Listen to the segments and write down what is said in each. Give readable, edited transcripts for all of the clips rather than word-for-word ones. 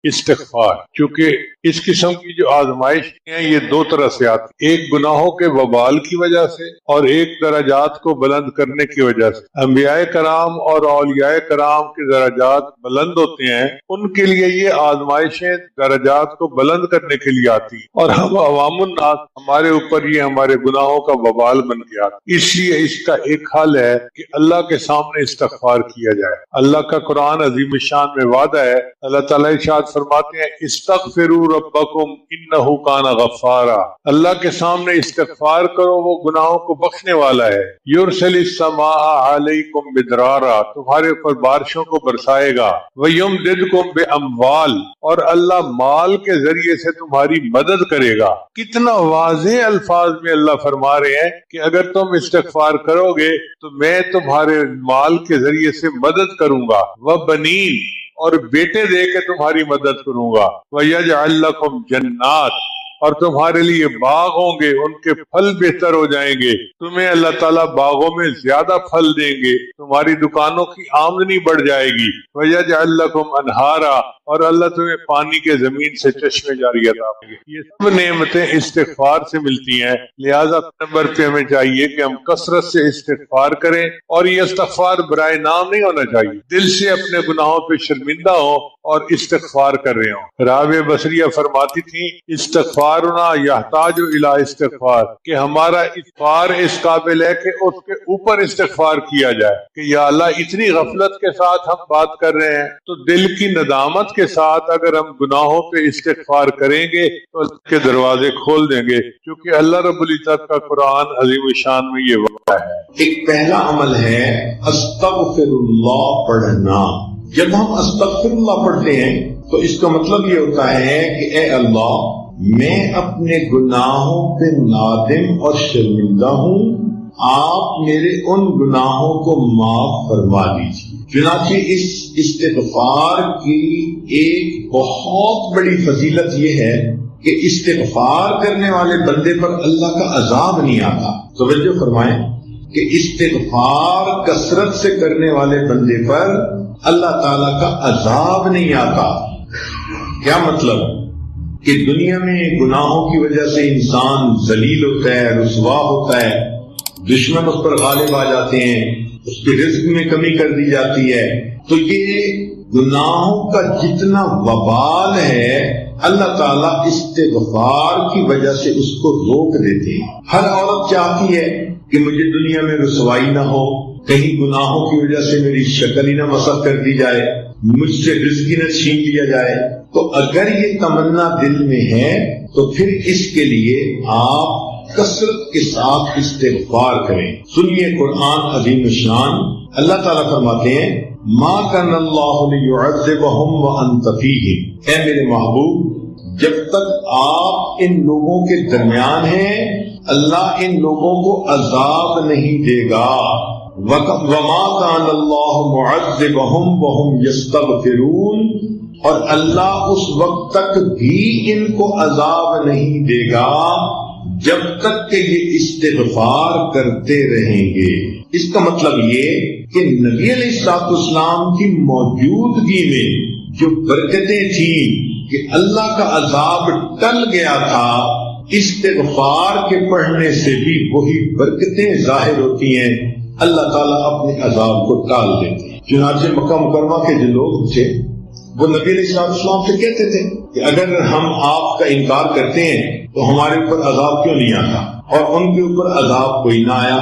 استغفار، چونکہ اس قسم کی جو آزمائش ہیں یہ دو طرح سے آتی، ایک گناہوں کے وبال کی وجہ سے اور ایک درجات کو بلند کرنے کی وجہ سے۔ انبیاء کرام اور اولیاء کرام کے درجات بلند ہوتے ہیں، ان کے لیے یہ آزمائشیں درجات کو بلند کرنے کے لیے آتی ہیں، اور ہم عوام الناس ہمارے اوپر یہ ہمارے گناہوں کا وبال بن گیا۔ اس لیے اس کا ایک حل ہے کہ اللہ کے سامنے استغفار کیا جائے۔ اللہ کا قرآن عظیم الشان میں وعدہ ہے، اللہ تعالیٰ ارشاد فرماتے ہیں استغفروا ربکم انہ کان غفارا، اللہ کے سامنے استغفار کرو، وہ گناہوں کو بخشنے والا ہے۔ یرسل السماء علیکم مدرارا، تمہارے اوپر بارشوں کو برسائے گا، ویمددکم باموال، اور اللہ مال کے ذریعے سے تمہاری مدد کرے گا۔ کتنا واضح الفاظ میں اللہ فرما رہے ہیں کہ اگر تم استغفار کرو گے تو میں تمہارے مال کے ذریعے سے مدد کروں گا، وبنین، اور بیٹے دے کے تمہاری مدد کروں گا، وَيَجْعَلْ لَكُمْ جَنَّاتٍ، اور تمہارے لیے باغ ہوں گے، ان کے پھل بہتر ہو جائیں گے، تمہیں اللہ تعالیٰ باغوں میں زیادہ پھل دیں گے، تمہاری دکانوں کی آمدنی بڑھ جائے گی، وَيَجْعَلْ لَكُمْ أَنْهَارًا، اور اللہ تمہیں پانی کے زمین سے چشمے جاری عطا کرے گی۔ یہ سب نعمتیں استغفار سے ملتی ہیں، لہٰذا نمبر پہ ہمیں چاہیے کہ ہم کثرت سے استغفار کریں، اور یہ استغفار برائے نام نہیں ہونا چاہیے، دل سے اپنے گناہوں پہ شرمندہ ہو اور استغفار کر رہے ہوں۔ رابعہ بصریہ فرماتی تھی استغفارنا یحتاج الی استغفار، کہ ہمارا استغفار اس قابل ہے کہ اس کے اوپر استغفار کیا جائے، کہ یا اللہ اتنی غفلت کے ساتھ ہم بات کر رہے ہیں، تو دل کی ندامت کے ساتھ اگر ہم گناہوں پہ استغفار کریں گے تو اللہ کے دروازے کھول دیں گے، کیونکہ اللہ رب العزت کا قرآن عظیم الشان میں یہ وعدہ ہے۔ ایک پہلا عمل ہے استغفر اللہ پڑھنا۔ جب ہم استغفر اللہ پڑھتے ہیں تو اس کا مطلب یہ ہوتا ہے کہ اے اللہ، میں اپنے گناہوں پہ نادم اور شرمندہ ہوں، آپ میرے ان گناہوں کو معاف فرما دیجیے۔ چنانچہ اس استغفار کی ایک بہت بڑی فضیلت یہ ہے کہ استغفار کرنے والے بندے پر اللہ کا عذاب نہیں آتا۔ توجہ فرمائیں کہ استغفار کثرت سے کرنے والے بندے پر اللہ تعالیٰ کا عذاب نہیں آتا۔ کیا مطلب؟ کہ دنیا میں گناہوں کی وجہ سے انسان ذلیل ہوتا ہے، رسوا ہوتا ہے، دشمن اس پر غالب آ جاتے ہیں، اس کے رزق میں کمی کر دی جاتی ہے، تو یہ گناہوں کا جتنا وبال ہے اللہ تعالیٰ استغفار کی وجہ سے اس کو روک دیتے ہیں۔ ہر عورت چاہتی ہے کہ مجھے دنیا میں رسوائی نہ ہو، کہیں گناہوں کی وجہ سے میری شکل ہی نہ مسخ کر دی جائے، مجھ سے رزق ہی نہ چھین لیا جائے۔ تو اگر یہ تمنا دل میں ہے تو پھر اس کے لیے آپ کثرت کے ساتھ استغفار کریں۔ سنیے قرآن عظیم الشان، اللہ تعالیٰ فرماتے ہیں ما کان اللہ لیعذبہم وانت فیہم، اے میرے محبوب جب تک آپ ان لوگوں کے درمیان ہیں اللہ ان لوگوں کو عذاب نہیں دے گا۔ وما کان اللہ معذبہم وہم یستغفرون، اور اللہ اس وقت تک بھی ان کو عذاب نہیں دے گا جب تک کہ یہ استغفار کرتے رہیں گے۔ اس کا مطلب یہ کہ نبی علیہ السلام کی موجودگی میں جو برکتیں تھیں کہ اللہ کا عذاب ٹل گیا تھا، استغفار کے پڑھنے سے بھی وہی برکتیں ظاہر ہوتی ہیں، اللہ تعالیٰ اپنے عذاب کو ٹال دیتے ہیں۔ چنانچہ مکہ مکرمہ کے جو لوگ تھے وہ نبی علیہ السلام سے کہتے تھے کہ اگر ہم آپ کا انکار کرتے ہیں تو ہمارے اوپر عذاب کیوں نہیں آتا، اور ان کے اوپر عذاب کوئی نہ آیا۔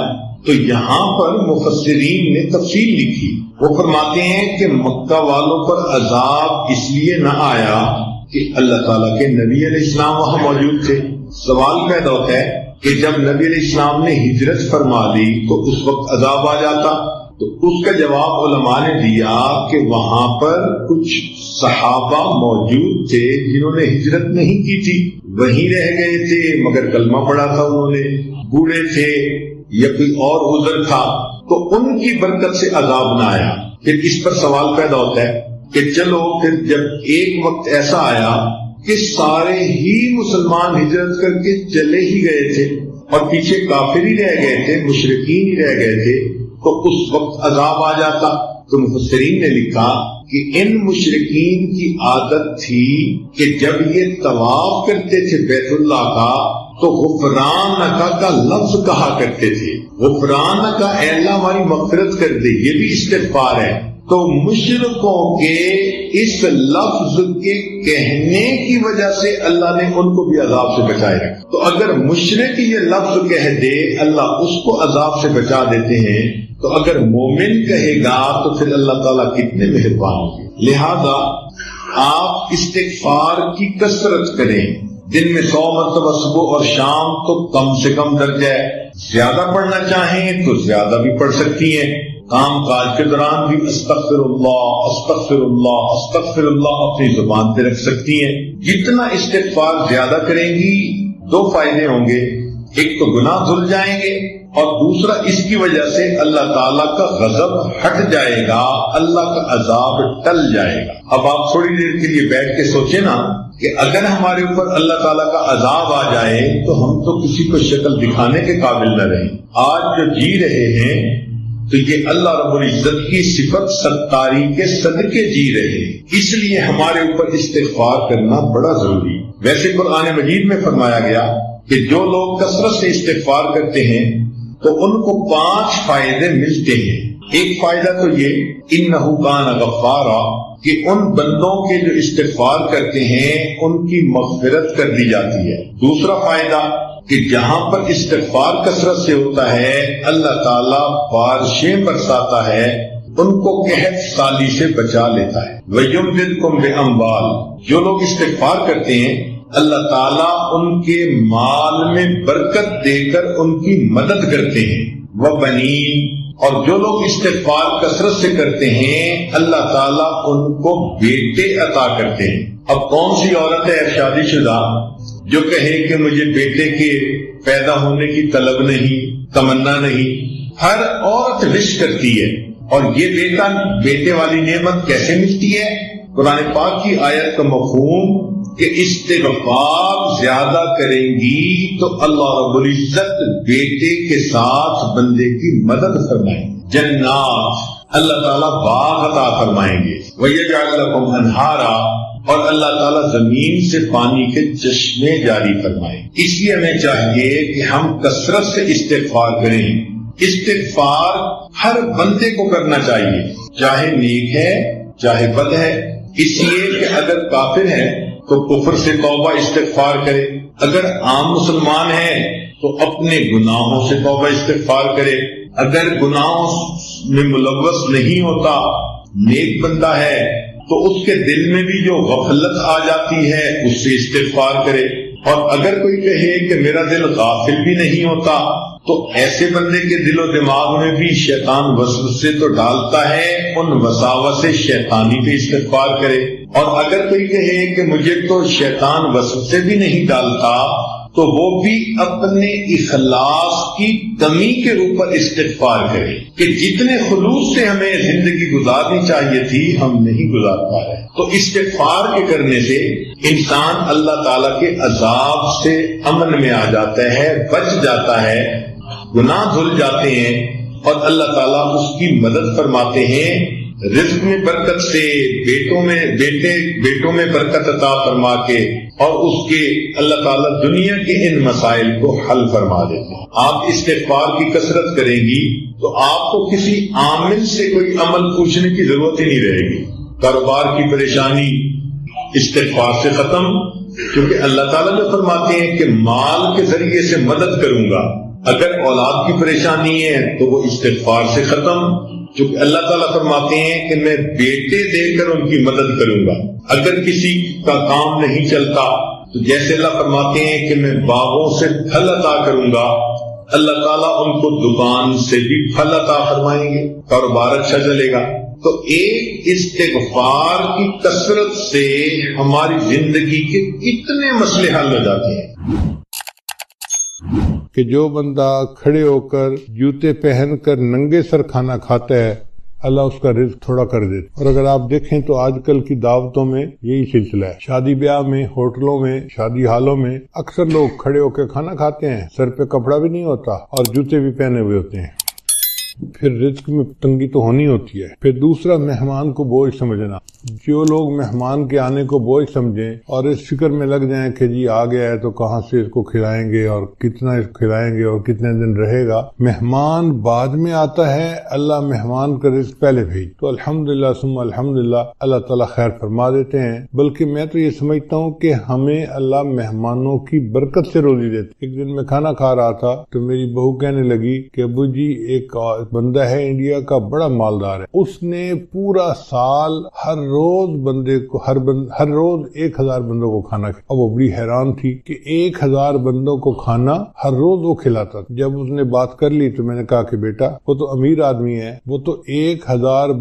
تو یہاں پر مفسرین نے تفصیل لکھی، وہ فرماتے ہیں کہ مکہ والوں پر عذاب اس لیے نہ آیا کہ اللہ تعالیٰ کے نبی علیہ السلام وہاں موجود تھے۔ سوال پیدا ہوتا ہے کہ جب نبی علیہ السلام نے ہجرت فرما لی تو اس وقت عذاب آ جاتا؟ تو اس کا جواب علماء نے دیا کہ وہاں پر کچھ صحابہ موجود تھے جنہوں نے ہجرت نہیں کی تھی، وہیں رہ گئے تھے مگر کلمہ پڑھا تھا انہوں نے، بوڑھے تھے یا کوئی اور عذر تھا، تو ان کی برکت سے عذاب نہ آیا۔ پھر اس پر سوال پیدا ہوتا ہے کہ چلو پھر جب ایک وقت ایسا آیا کہ سارے ہی مسلمان ہجرت کر کے چلے ہی گئے تھے اور پیچھے کافر ہی رہ گئے تھے، مشرکین ہی رہ گئے تھے، تو اس وقت عذاب آ جاتا؟ تو مفسرین نے لکھا کہ ان مشرکین کی عادت تھی کہ جب یہ طواف کرتے تھے بیت اللہ کا تو غفرانک کا لفظ کہا کرتے تھے. غفرانک کا اے اللہ ہماری مغفرت کر دے، یہ بھی استغفار ہے. تو مشرکوں کے اس لفظ کے کہنے کی وجہ سے اللہ نے ان کو بھی عذاب سے بچائے رکھا. تو اگر مشرک یہ لفظ کہہ دے اللہ اس کو عذاب سے بچا دیتے ہیں، تو اگر مومن کہے گا تو پھر اللہ تعالیٰ کتنے مہربان ہوں گے. لہذا آپ استغفار کی کثرت کریں. دن میں 100 مرتبہ صبح اور شام تو کم سے کم درجہ ہے. زیادہ پڑھنا چاہیں تو زیادہ بھی پڑھ سکتی ہیں. کام کاج کے دوران بھی استغفر اللہ استغفر اللہ استغفر اللہ اپنی زبان پہ رکھ سکتی ہیں. جتنا استغفار زیادہ کریں گی 2 فائدے ہوں گے. ایک تو گناہ دھل جائیں گے، اور دوسرا اس کی وجہ سے اللہ تعالیٰ کا غضب ہٹ جائے گا، اللہ کا عذاب ٹل جائے گا. اب آپ تھوڑی دیر کے لیے بیٹھ کے سوچیں نا کہ اگر ہمارے اوپر اللہ تعالیٰ کا عذاب آ جائے تو ہم تو کسی کو شکل دکھانے کے قابل نہ رہیں. آج جو جی رہے ہیں تو یہ اللہ رب العزت کی صفت ستاری کے صدقے جی رہے ہیں. اس لیے ہمارے اوپر استغفار کرنا بڑا ضروری. ویسے قرآن مجید میں فرمایا گیا کہ جو لوگ کثرت سے استغفار کرتے ہیں تو ان کو 5 فائدے ملتے ہیں. ایک فائدہ تو یہ انہ کان غفارا کہ ان بندوں کے جو استغفار کرتے ہیں ان کی مغفرت کر دی جاتی ہے. دوسرا فائدہ کہ جہاں پر استغفار کثرت سے ہوتا ہے اللہ تعالیٰ بارشیں برساتا ہے، ان کو قحط سالی سے بچا لیتا ہے. وَيُمْدِدْكُمْ بِأَمْوَالٍ جو لوگ استغفار کرتے ہیں اللہ تعالیٰ ان کے مال میں برکت دے کر ان کی مدد کرتے ہیں. وَبَنِينَ اور جو لوگ استغفار کثرت سے کرتے ہیں اللہ تعالیٰ ان کو بیٹے عطا کرتے ہیں. اب کون سی عورت ہے شادی شدہ جو کہے کہ مجھے بیٹے کے پیدا ہونے کی طلب نہیں، تمنا نہیں؟ ہر عورت وش کرتی ہے. اور یہ بیٹے والی نعمت کیسے ملتی ہے؟ قرآن پاک کی آیت کا مفہوم کہ استغفار زیادہ کریں گی تو اللہ رب العزت بیٹے کے ساتھ بندے کی مدد فرمائیں گے. جنات اللہ تعالیٰ باغ عطا فرمائیں گے. وَيَجْعَلْ لَكُمْ أَنْهَارًا اور اللہ تعالیٰ زمین سے پانی کے چشمے جاری فرمائیں. اس لیے ہمیں چاہیے کہ ہم کثرت سے استغفار کریں. استغفار ہر بندے کو کرنا چاہیے، چاہے نیک ہے چاہے بد ہے. اس لیے کہ اگر کافر ہے تو کفر سے توبہ استغفار کرے، اگر عام مسلمان ہے تو اپنے گناہوں سے توبہ استغفار کرے، اگر گناہوں میں ملوث نہیں ہوتا نیک بندہ ہے تو اس کے دل میں بھی جو غفلت آ جاتی ہے اس سے استغفار کرے. اور اگر کوئی کہے کہ میرا دل غافل بھی نہیں ہوتا تو ایسے بندے کے دل و دماغ میں بھی شیطان وسوسے تو ڈالتا ہے، ان وساوس شیطانی پہ استغفار کرے. اور اگر کوئی کہے کہ مجھے تو شیطان وسوسے بھی نہیں ڈالتا تو وہ بھی اپنے اخلاص کی کمی کے اوپر استغفار کرے کہ جتنے خلوص سے ہمیں زندگی گزارنی چاہیے تھی ہم نہیں گزار پا رہے. تو استغفار کے کرنے سے انسان اللہ تعالیٰ کے عذاب سے امن میں آ جاتا ہے، بچ جاتا ہے، گناہ دھل جاتے ہیں اور اللہ تعالیٰ اس کی مدد فرماتے ہیں. رزق میں برکت سے بیٹوں میں برکت عطا فرما کے اور اس کے اللہ تعالیٰ دنیا کے ان مسائل کو حل فرما دیتے ہیں. آپ استغفار کی کثرت کریں گی تو آپ کو کسی عامل سے کوئی عمل پوچھنے کی ضرورت ہی نہیں رہے گی. کاروبار کی پریشانی استغفار سے ختم، کیونکہ اللہ تعالیٰ جو فرماتے ہیں کہ مال کے ذریعے سے مدد کروں گا. اگر اولاد کی پریشانی ہے تو وہ استغفار سے ختم، کیونکہ اللہ تعالیٰ فرماتے ہیں کہ میں بیٹے دے کر ان کی مدد کروں گا. اگر کسی کا کام نہیں چلتا تو جیسے اللہ فرماتے ہیں کہ میں باغوں سے پھل عطا کروں گا، اللہ تعالیٰ ان کو دکان سے بھی پھل عطا فرمائیں گے، کاروبار اچھا چلے گا. تو ایک استغفار کی کثرت سے ہماری زندگی کے کتنے مسئلے حل ہو جاتے ہیں. کہ جو بندہ کھڑے ہو کر جوتے پہن کر ننگے سر کھانا کھاتا ہے اللہ اس کا رزق تھوڑا کر دیتا. اور اگر آپ دیکھیں تو آج کل کی دعوتوں میں یہی سلسلہ ہے. شادی بیاہ میں، ہوٹلوں میں، شادی ہالوں میں اکثر لوگ کھڑے ہو کے کھانا کھاتے ہیں، سر پہ کپڑا بھی نہیں ہوتا اور جوتے بھی پہنے ہوئے ہوتے ہیں. پھر رزق میں تنگی تو ہونی ہوتی ہے۔ پھر دوسرا، مہمان کو بوجھ سمجھنا۔ جو لوگ مہمان کے آنے کو بوجھ سمجھیں اور اس فکر میں لگ جائیں کہ جی آ گیا ہے تو کہاں سے اس کو کھلائیں گے اور کتنا اس کو کھلائیں گے اور کتنے دن رہے گا، مہمان بعد میں آتا ہے، اللہ مہمان کا رزق پہلے بھیج، تو الحمدللہ ثم الحمدللہ اللہ تعالیٰ خیر فرما دیتے ہیں۔ بلکہ میں تو یہ سمجھتا ہوں کہ ہمیں اللہ مہمانوں کی برکت سے روزی دیتے۔ ایک دن میں کھانا کھا رہا تھا تو میری بہو کہنے لگی کہ ابو جی ایک بندہ ہے انڈیا کا، بڑا مالدار ہے، اس نے پورا سال ہر روز بندے کو ہر روز 1000 بندوں کو کھانا کھلایا۔ اب وہ بڑی حیران تھی کہ 1000 بندوں کو کھانا ہر روز وہ کھلاتا تھا۔ جب اس نے بات کر لی تو میں نے کہا کہ بیٹا وہ تو امیر آدمی ہے، وہ تو 1000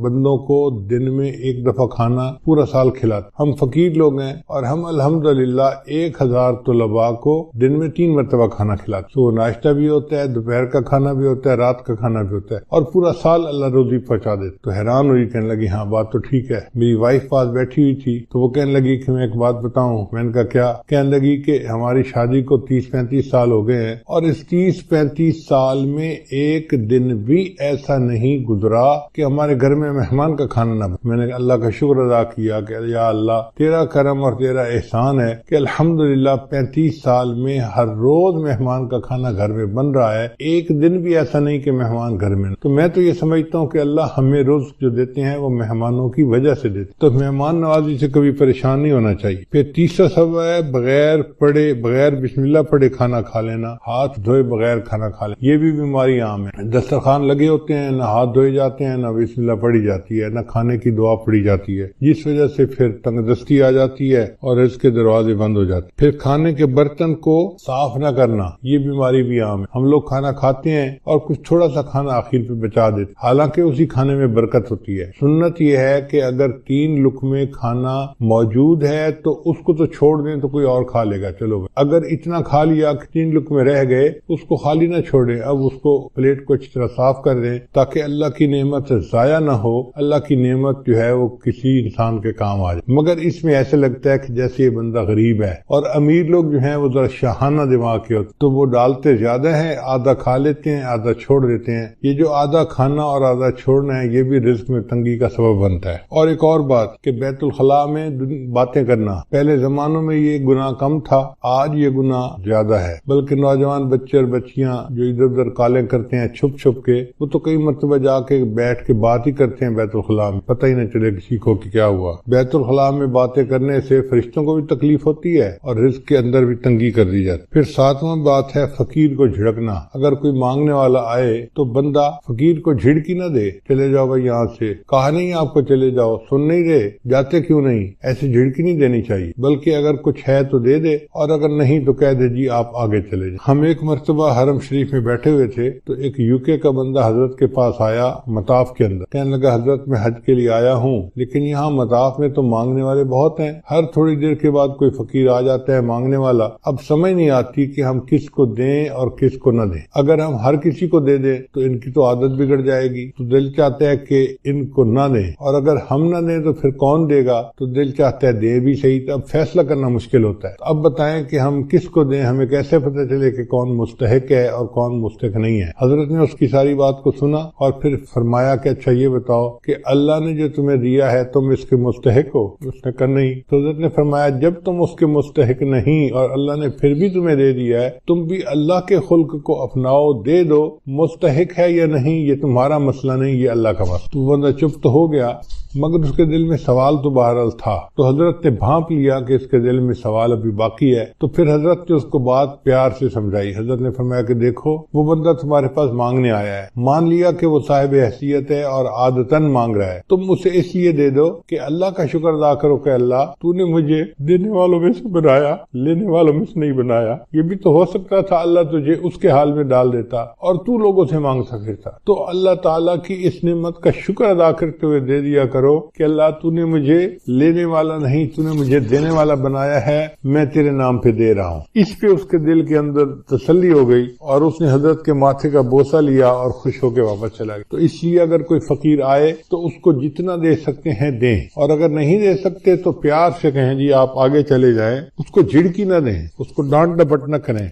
بندوں کو دن میں ایک دفعہ کھانا پورا سال کھلاتا۔ ہم فقیر لوگ ہیں اور ہم الحمدللہ 1000 طلباء کو دن میں 3 مرتبہ کھانا کھلاتے، تو ناشتہ بھی ہوتا ہے، دوپہر کا کھانا بھی ہوتا ہے، رات کا کھانا بھی ہوتا ہے، اور پورا سال اللہ روزی پہنچا دیتا۔ تو حیران ہوئی، کہنے لگی ہاں بات تو ٹھیک ہے۔ میری وائف پاس بیٹھی ہوئی تھی تو وہ کہنے لگی کہ میں ایک بات بتاؤں۔ میں نے کہا کیا؟ کہنے لگی کہ ہماری شادی کو 30-35 سال ہو گئے ہیں اور اس 30-35 سال میں ایک دن بھی ایسا نہیں گزرا کہ ہمارے گھر میں مہمان کا کھانا نہ بنے۔ میں نے اللہ کا شکر ادا کیا کہ یا اللہ تیرا کرم اور تیرا احسان ہے کہ الحمدللہ 35 سال میں ہر روز مہمان کا کھانا گھر میں بن رہا ہے، ایک دن بھی ایسا نہیں کہ مہمان گھر میں نہ۔ تو میں تو یہ سمجھتا ہوں کہ اللہ ہمیں رزق جو دیتے ہیں وہ مہمانوں کی وجہ سے دیتے، تو مہمان نوازی سے کبھی پریشان نہیں ہونا چاہیے۔ پھر تیسرا سبب ہے بغیر بسم اللہ پڑھے کھانا کھا لینا، ہاتھ دھوئے بغیر کھانا کھا لینا۔ یہ بھی بیماری عام ہے، دسترخوان لگے ہوتے ہیں، نہ ہاتھ دھوئے جاتے ہیں، نہ بسم اللہ پڑھی جاتی ہے، نہ کھانے کی دعا پڑھی جاتی ہے، جس وجہ سے پھر تنگ دستی آ جاتی ہے اور اس کے دروازے بند ہو جاتے ہیں۔ پھر کھانے کے برتن کو صاف نہ کرنا، یہ بیماری بھی عام ہے۔ ہم لوگ کھانا کھاتے ہیں اور کچھ تھوڑا سا کھانا آخر پہ بچا دیتے، حالانکہ اسی کھانے میں برکت ہوتی ہے۔ سنت یہ ہے کہ اگر 3 لقمے کھانا موجود ہے تو اس کو تو چھوڑ دیں تو کوئی اور کھا لے گا، چلو بھائی۔ اگر اتنا کھا لیا کہ 3 لقمے رہ گئے، اس کو خالی نہ چھوڑیں، اب اس کو پلیٹ کو اچھی طرح صاف کر دیں تاکہ اللہ کی نعمت ضائع نہ ہو، اللہ کی نعمت جو ہے وہ کسی انسان کے کام آ جائے۔ مگر اس میں ایسے لگتا ہے کہ جیسے یہ بندہ غریب ہے، اور امیر لوگ جو ہیں وہ ذرا شاہانہ دماغ کے ہوتے تو وہ ڈالتے زیادہ ہیں، آدھا کھا لیتے ہیں، آدھا چھوڑ دیتے ہیں۔ یہ جو آدھا کھانا اور آدھا چھوڑنا ہے یہ بھی رزق میں تنگی کا سبب بنتا ہے۔ اور ایک اور بات کہ بیت الخلاء میں باتیں کرنا، پہلے زمانوں میں یہ گناہ کم تھا، آج یہ گناہ زیادہ ہے، بلکہ نوجوان بچے اور بچیاں جو ادھر ادھر کالیں کرتے ہیں چھپ چھپ کے، وہ تو کئی مرتبہ جا کے بیٹھ کے بات ہی کرتے ہیں بیت الخلاء میں، پتہ ہی نہ چلے کسی کو کہ کیا ہوا۔ بیت الخلاء میں باتیں کرنے سے فرشتوں کو بھی تکلیف ہوتی ہے اور رزق کے اندر بھی تنگی کر دی جاتی۔ پھر 7واں بات ہے فقیر کو جھڑکنا۔ اگر کوئی مانگنے والا آئے تو بندہ فقیر کو جھڑکی نہ دے، چلے جاؤ بھائی یہاں سے، کہا نہیں آپ کو چلے جاؤ، سن نہیں رہے، جاتے کیوں نہیں، ایسے جھڑکی نہیں دینی چاہیے، بلکہ اگر کچھ ہے تو دے دے، اور اگر نہیں تو کہہ دے جی آپ آگے چلے جائیں۔ ہم ایک مرتبہ حرم شریف میں بیٹھے ہوئے تھے تو ایک UK کا بندہ حضرت کے پاس آیا مطاف کے اندر، کہنے لگا حضرت میں حج کے لیے آیا ہوں، لیکن یہاں مطاف میں تو مانگنے والے بہت ہیں، ہر تھوڑی دیر کے بعد کوئی فقیر آ جاتا ہے مانگنے والا، اب سمجھ نہیں آتی کہ ہم کس کو دیں اور کس کو نہ دیں۔ اگر ہم ہر کسی کو دے دیں تو ان کی تو عادت بگڑ جائے گی، تو دل چاہتا ہے کہ ان کو نہ دیں، اور اگر ہم نہ دیں تو پھر کون دے گا، تو دل چاہتا ہے دے بھی صحیح، تو اب فیصلہ کرنا مشکل ہوتا ہے۔ تو اب بتائیں کہ ہم کس کو دیں، ہمیں کیسے پتہ چلے کہ کون مستحق ہے اور کون مستحق نہیں ہے؟ حضرت نے اس کی ساری بات کو سنا اور پھر فرمایا کہ اچھا یہ بتاؤ کہ اللہ نے جو تمہیں دیا ہے تم اس کے مستحق ہو؟ اس نے کہا نہیں۔ تو حضرت نے فرمایا جب تم اس کے مستحق نہیں اور اللہ نے پھر بھی تمہیں دے دیا ہے، تم بھی اللہ کے خلق کو اپناؤ، دے دو، مستحق ہے یا نہیں یہ تمہارا مسئلہ نہیں، یہ اللہ کا مسئلہ۔ تو بندہ چپ تو ہو گیا، مگر اس کے دل میں سوال تو بہرحال تھا، تو حضرت نے بھانپ لیا کہ اس کے دل میں سوال ابھی باقی ہے، تو پھر حضرت نے اس کو بات پیار سے سمجھائی۔ حضرت نے فرمایا کہ دیکھو وہ بندہ تمہارے پاس مانگنے آیا ہے، مان لیا کہ وہ صاحب حیثیت ہے اور عادتاً مانگ رہا ہے، تم اسے اس لیے دے دو کہ اللہ کا شکر ادا کرو کہ اللہ تو نے مجھے دینے والوں میں سے بنایا، لینے والوں میں سے نہیں بنایا۔ یہ بھی تو ہو سکتا تھا اللہ تجھے اس کے حال میں ڈال دیتا اور تو لوگوں سے مانگتا پھرتا، تو اللہ تعالیٰ کی اس نعمت کا شکر ادا کرتے ہوئے دے دیا کرو کہ اللہ تو نے مجھے لینے والا نہیں، تو نے مجھے دینے والا بنایا ہے، میں تیرے نام پہ دے رہا ہوں۔ اس پہ اس کے دل کے اندر تسلی ہو گئی اور اس نے حضرت کے ماتھے کا بوسہ لیا اور خوش ہو کے واپس چلا گیا۔ تو اس لیے اگر کوئی فقیر آئے تو اس کو جتنا دے سکتے ہیں دیں، اور اگر نہیں دے سکتے تو پیار سے کہیں جی آپ آگے چلے جائیں، اس کو جھڑکی نہ دیں، اس کو ڈانٹ ڈپٹ نہ کریں۔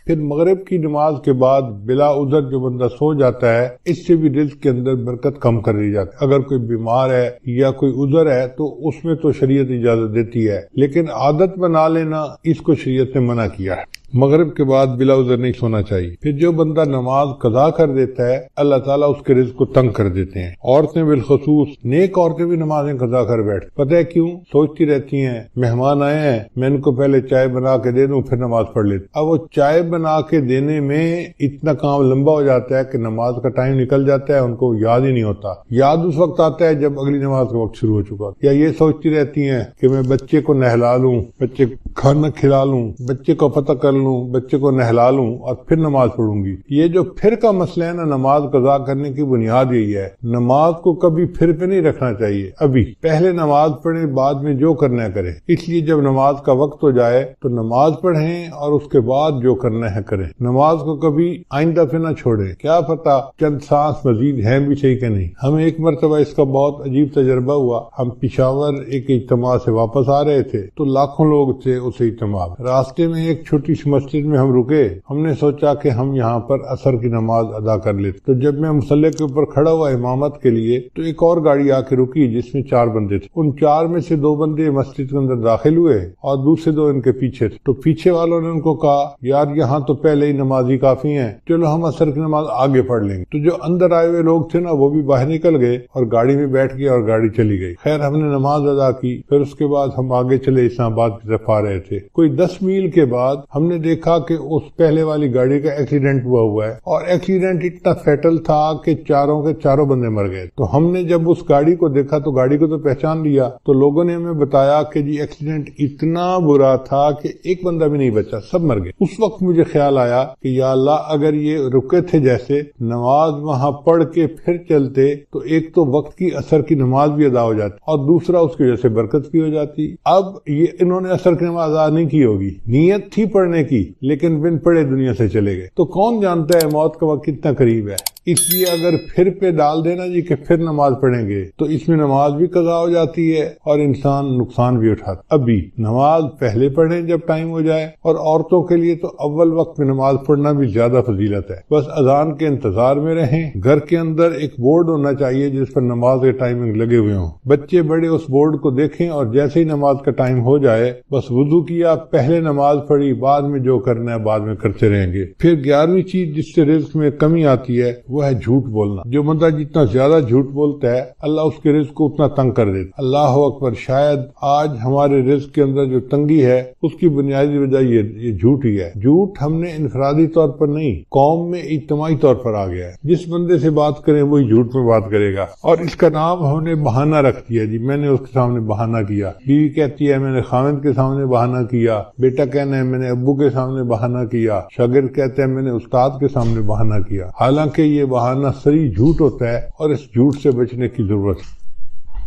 پھر مغرب کی نماز کے بعد بلا عذر جو بندہ سو جاتا ہے، اس سے بھی رزق کے اندر برکت کم کر دی جاتی ہے۔ اگر کوئی بیمار ہے یا کوئی عذر ہے تو اس میں تو شریعت اجازت دیتی ہے، لیکن عادت بنا لینا اس کو شریعت نے منع کیا ہے۔ مغرب کے بعد بلا عذر نہیں سونا چاہیے۔ پھر جو بندہ نماز قضا کر دیتا ہے، اللہ تعالیٰ اس کے رزق کو تنگ کر دیتے ہیں۔ عورتیں بالخصوص، نیک عورتیں بھی نمازیں قضا کر بیٹھ، پتہ ہے کیوں؟ سوچتی رہتی ہیں مہمان آئے ہیں، میں ان کو پہلے چائے بنا کے دے دوں پھر نماز پڑھ لیتی۔ اب وہ چائے بنا کے دینے میں اتنا کام لمبا ہو جاتا ہے کہ نماز کا ٹائم نکل جاتا ہے، ان کو یاد ہی نہیں ہوتا۔ یاد اس وقت آتا ہے جب اگلی نماز کا وقت شروع ہو چکا۔ یا یہ سوچتی رہتی ہیں کہ میں بچے کو نہلا لوں، بچے کو کھانا کھلا لوں، بچے کو پتہ کر لوں، بچے کو نہلا لوں اور پھر نماز پڑھوں گی۔ یہ جو پھر کا مسئلہ ہے نا، نماز قضا کرنے کی بنیاد یہی ہے، نماز کو کبھی پھر پہ نہیں رکھنا چاہیے۔ ابھی پہلے نماز پڑھیں، بعد میں جو کرنا ہے کریں۔ اس لیے جب نماز کا وقت ہو جائے تو نماز پڑھیں اور اس کے بعد جو کرنا ہے کریں۔ نماز کو کبھی آئندہ پہ نہ چھوڑیں، کیا پتہ چند سانس مزید ہیں بھی صحیح کہ نہیں۔ ہمیں ایک مرتبہ اس کا بہت عجیب تجربہ ہوا۔ ہم پشاور ایک اجتماع سے واپس آ رہے تھے تو لاکھوں لوگ تھے اس اجتماع میں۔ راستے میں ایک چھوٹی سی مسجد میں ہم رکے، ہم نے سوچا کہ ہم یہاں پر عصر کی نماز ادا کر لیتے۔ تو جب میں مصلی کے اوپر کھڑا ہوا امامت کے لیے تو ایک اور گاڑی آ کے رکی جس میں 4 بندے تھے۔ ان 4 میں سے 2 بندے مسجد کے اندر داخل ہوئے اور دوسرے 2 ان کے پیچھے تھے۔ تو پیچھے والوں نے ان کو کہا یار یہاں تو پہلے ہی نمازی کافی ہیں، چلو ہم عصر کی نماز آگے پڑھ لیں گے۔ تو جو اندر آئے ہوئے لوگ تھے نا وہ بھی باہر نکل گئے اور گاڑی میں بیٹھ گئے اور گاڑی چلی گئی۔ خیر ہم نے نماز ادا کی، پھر اس کے بعد ہم آگے چلے اسلام آباد کی طرف آ رہے تھے۔ کوئی 10 میل کے بعد ہم نے دیکھا کہ اس پہلے والی گاڑی کا ایکسیڈنٹ ہوا ہے اور ایکسیڈنٹ اتنا فیٹل تھا کہ چاروں کے چاروں بندے مر گئے۔ تو ہم نے جب اس گاڑی کو دیکھا تو گاڑی کو تو پہچان لیا، تو لوگوں نے ہمیں بتایا کہ جی ایکسیڈنٹ اتنا برا تھا کہ ایک بندہ بھی نہیں بچا، سب مر گئے۔ اس وقت مجھے خیال آیا کہ یا اللہ اگر یہ رکے تھے جیسے نماز وہاں پڑھ کے پھر چلتے تو ایک تو وقت کی عصر کی نماز بھی ادا ہو جاتی اور دوسرا اس کی وجہ سے برکت بھی ہو جاتی۔ اب یہ انہوں نے عصر کی نماز ادا نہیں کی ہوگی، نیت تھی پڑھنے کی لیکن بن پڑھے دنیا سے چلے گئے۔ تو کون جانتا ہے موت کا وقت کتنا قریب ہے۔ اس لیے اگر پھر پہ ڈال دینا جی کہ پھر نماز پڑھیں گے تو اس میں نماز بھی قضا ہو جاتی ہے اور انسان نقصان بھی اٹھاتا۔ ابھی نماز پہلے پڑھیں جب ٹائم ہو جائے، اور عورتوں کے لیے تو اول وقت میں نماز پڑھنا بھی زیادہ فضیلت ہے۔ بس اذان کے انتظار میں رہیں، گھر کے اندر ایک بورڈ ہونا چاہیے جس پر نماز کے ٹائمنگ لگے ہوئے ہوں، بچے بڑے اس بورڈ کو دیکھیں اور جیسے ہی نماز کا ٹائم ہو جائے بس وضو کیا، پہلے نماز پڑھی، بعد میں جو کرنا ہے بعد میں کرتے رہیں گے۔ پھر 11ویں چیز جس سے رزق میں کمی آتی ہے وہ ہے جھوٹ بولنا۔ جو بندہ جتنا زیادہ جھوٹ بولتا ہے اللہ اس کے رزق کو اتنا تنگ کر دیتا۔ اللہ اکبر، شاید آج ہمارے رزق کے اندر جو تنگی ہے اس کی بنیادی وجہ یہ جھوٹ ہی ہے۔ جھوٹ ہم نے انفرادی طور پر نہیں، قوم میں اجتماعی طور پر آ گیا ہے۔ جس بندے سے بات کریں وہی جھوٹ میں بات کرے گا، اور اس کا نام ہم نے بہانہ رکھ دیا جی میں نے اس کے سامنے بہانہ کیا۔ بیوی کہتی ہے میں نے خاوند کے سامنے بہانہ کیا، بیٹا کہنا ہے میں نے ابو کے سامنے بہانہ کیا، شاگرد کہتے ہیں میں نے استاد کے سامنے بہانہ کیا، حالانکہ یہ بہانہ صحیح جھوٹ ہوتا ہے اور اس جھوٹ سے بچنے کی ضرورت ہے۔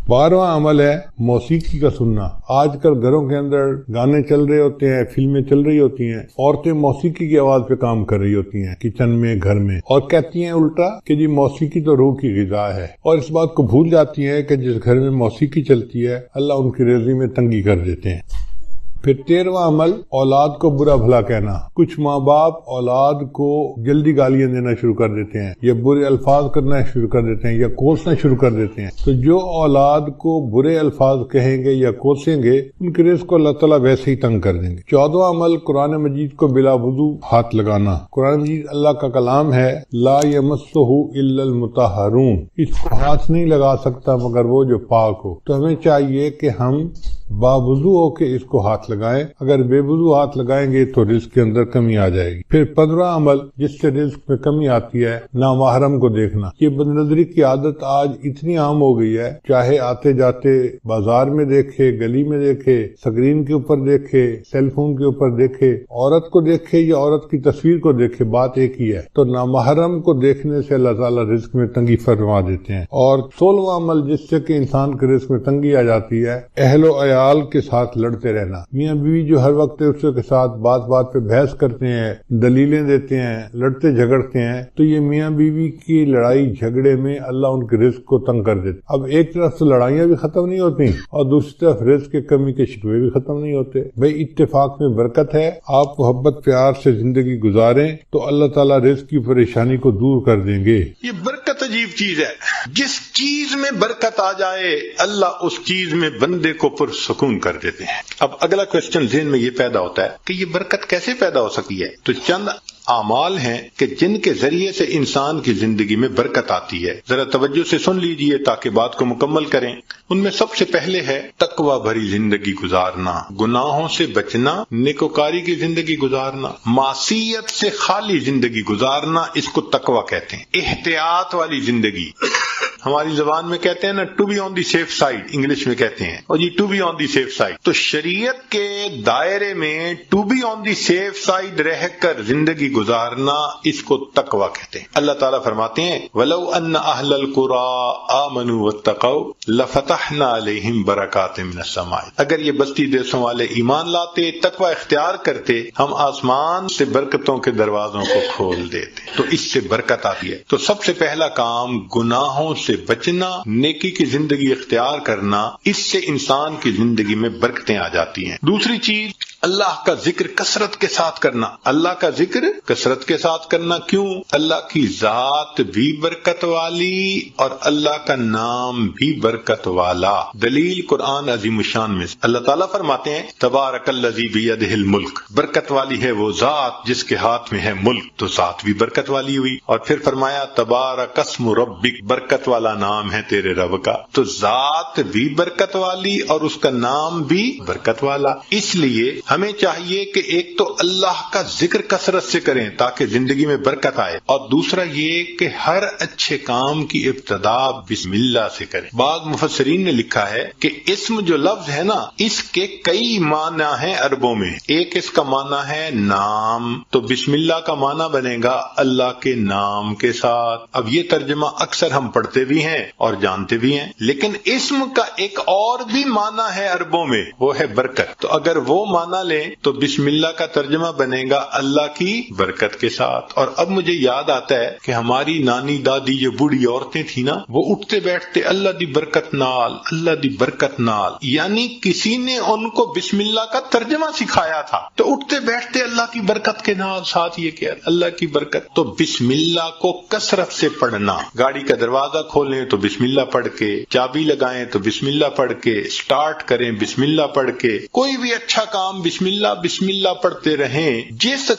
12واں عمل ہے موسیقی کا سننا۔ آج کل گھروں کے اندر گانے چل رہے ہوتے ہیں، فلمیں چل رہی ہوتی ہیں، عورتیں موسیقی کی آواز پہ کام کر رہی ہوتی ہیں کچن میں، گھر میں، اور کہتی ہیں الٹا کہ جی موسیقی تو روح کی غذا ہے، اور اس بات کو بھول جاتی ہیں کہ جس گھر میں موسیقی چلتی ہے اللہ ان کی رزق میں تنگی کر دیتے ہیں۔ پھر 13واں عمل اولاد کو برا بھلا کہنا۔ کچھ ماں باپ اولاد کو جلدی گالیاں دینا شروع کر دیتے ہیں یا برے الفاظ کرنا شروع کر دیتے ہیں یا کوسنا شروع کر دیتے ہیں۔ تو جو اولاد کو برے الفاظ کہیں گے یا کوسیں گے ان کے رزق کو اللہ تعالیٰ ویسے ہی تنگ کر دیں گے۔ 14واں عمل قرآن مجید کو بلا وضو ہاتھ لگانا۔ قرآن مجید اللہ کا کلام ہے، لا یمسہ الا المطہرون، اس کو ہاتھ نہیں لگا سکتا مگر وہ جو پاک ہو۔ تو ہمیں چاہیے کہ ہم باوضو ہو کے اس کو ہاتھ لگائیں، اگر بے وضو ہاتھ لگائیں گے تو رزق کے اندر کمی آ جائے گی۔ پھر 15واں عمل جس سے رزق میں کمی آتی ہے نامحرم کو دیکھنا۔ یہ بدنظری کی عادت آج اتنی عام ہو گئی ہے، چاہے آتے جاتے بازار میں دیکھے، گلی میں دیکھے، سکرین کے اوپر دیکھے، سیل فون کے اوپر دیکھے، عورت کو دیکھے یا عورت کی تصویر کو دیکھے، بات ایک ہی ہے۔ تو نامحرم کو دیکھنے سے اللہ تعالیٰ رزق میں تنگی فرما دیتے ہیں۔ اور 16واں عمل جس سے کہ انسان کے رزق میں تنگی آ جاتی ہے، اہل و عیال عیال کے ساتھ لڑتے رہنا. میاں بیوی جو ہر وقت اس کے ساتھ بات بات پہ بحث کرتے ہیں، دلیلیں دیتے ہیں، لڑتے جھگڑتے ہیں، تو یہ میاں بیوی کی لڑائی جھگڑے میں اللہ ان کے رزق کو تنگ کر دیتے. اب ایک طرف سے لڑائیاں بھی ختم نہیں ہوتی اور دوسری طرف رزق کے کمی کے شکوے بھی ختم نہیں ہوتے. بھئی اتفاق میں برکت ہے، آپ محبت پیار سے زندگی گزاریں تو اللہ تعالیٰ رزق کی پریشانی کو دور کر دیں گے. یہ برکت عجیب چیز ہے. جس چیز میں برکت آ جائے اللہ اس چیز میں بندے کو پرسکون کر دیتے ہیں. اب اگلا کوشچن ذہن میں یہ پیدا ہوتا ہے کہ یہ برکت کیسے پیدا ہو سکی ہے؟ تو چند اعمال ہیں کہ جن کے ذریعے سے انسان کی زندگی میں برکت آتی ہے. ذرا توجہ سے سن لیجئے تاکہ بات کو مکمل کریں. ان میں سب سے پہلے ہے تقوی بھری زندگی گزارنا، گناہوں سے بچنا، نیکوکاری کی زندگی گزارنا، معصیت سے خالی زندگی گزارنا، اس کو تقوی کہتے ہیں. احتیاط والی زندگی، ہماری زبان میں کہتے ہیں نا to be on the safe side, English میں کہتے ہیں، اور یہ to be on the safe side. تو شریعت کے دائرے میں to be on the safe side رہ کر زندگی گزارنا، اس کو تقوی کہتے ہیں. اللہ تعالیٰ فرماتے ہیں وَلَوْ أَنَّ أَهْلَ الْقُرَىٰ آمَنُوا وَاتَّقَوْا لَفَتَحْنَا عَلَيْهِمْ بَرَكَاتٍ مِّنَ السَّمَاءِ. اگر یہ بستی دیسوں والے ایمان لاتے، تقوی اختیار کرتے، ہم آسمان سے برکتوں کے دروازوں کو کھول دیتے. تو اس سے برکت آتی ہے. تو سب سے پہلا کام گناہوں سے بچنا، نیکی کی زندگی اختیار کرنا، اس سے انسان کی زندگی میں برکتیں آ جاتی ہیں. دوسری چیز اللہ کا ذکر کثرت کے ساتھ کرنا. اللہ کا ذکر کثرت کے ساتھ کرنا کیوں؟ اللہ کی ذات بھی برکت والی اور اللہ کا نام بھی برکت والا. دلیل قرآن عظیم الشان میں اللہ تعالیٰ فرماتے ہیں تبارک الذی بیدہ الملک، برکت والی ہے وہ ذات جس کے ہاتھ میں ہے ملک. تو ذات بھی برکت والی ہوئی. اور پھر فرمایا تبارک اسم ربک، برکت والا نام ہے تیرے رب کا. تو ذات بھی برکت والی اور اس کا نام بھی برکت والا. اس لیے ہمیں چاہیے کہ ایک تو اللہ کا ذکر کثرت سے کریں تاکہ زندگی میں برکت آئے، اور دوسرا یہ کہ ہر اچھے کام کی ابتدا بسم اللہ سے کریں. بعض مفسرین نے لکھا ہے کہ اسم جو لفظ ہے نا، اس کے کئی معنی ہیں عربوں میں. ایک اس کا معنی ہے نام، تو بسم اللہ کا معنی بنے گا اللہ کے نام کے ساتھ. اب یہ ترجمہ اکثر ہم پڑھتے بھی ہیں اور جانتے بھی ہیں، لیکن اسم کا ایک اور بھی معنی ہے عربوں میں، وہ ہے برکت. تو اگر وہ معنی لیں تو بسم اللہ کا ترجمہ بنے گا اللہ کی برکت کے ساتھ. اور اب مجھے یاد آتا ہے کہ ہماری نانی دادی جو بوڑھی عورتیں تھیں نا، وہ اٹھتے بیٹھتے اللہ دی برکت نال، اللہ دی برکت نال، یعنی کسی نے ان کو بسم اللہ کا ترجمہ سکھایا تھا. تو اٹھتے بیٹھتے اللہ کی برکت کے نال، ساتھ یہ کہ اللہ کی برکت. تو بسم اللہ کو کثرت سے پڑھنا. گاڑی کا دروازہ کھولیں تو بسم اللہ پڑھ کے، چابی لگائیں تو بسم اللہ پڑھ کے، سٹارٹ کریں بسم اللہ پڑھ کے. کوئی بھی اچھا کام بسم اللہ پڑھتے رہیں. جس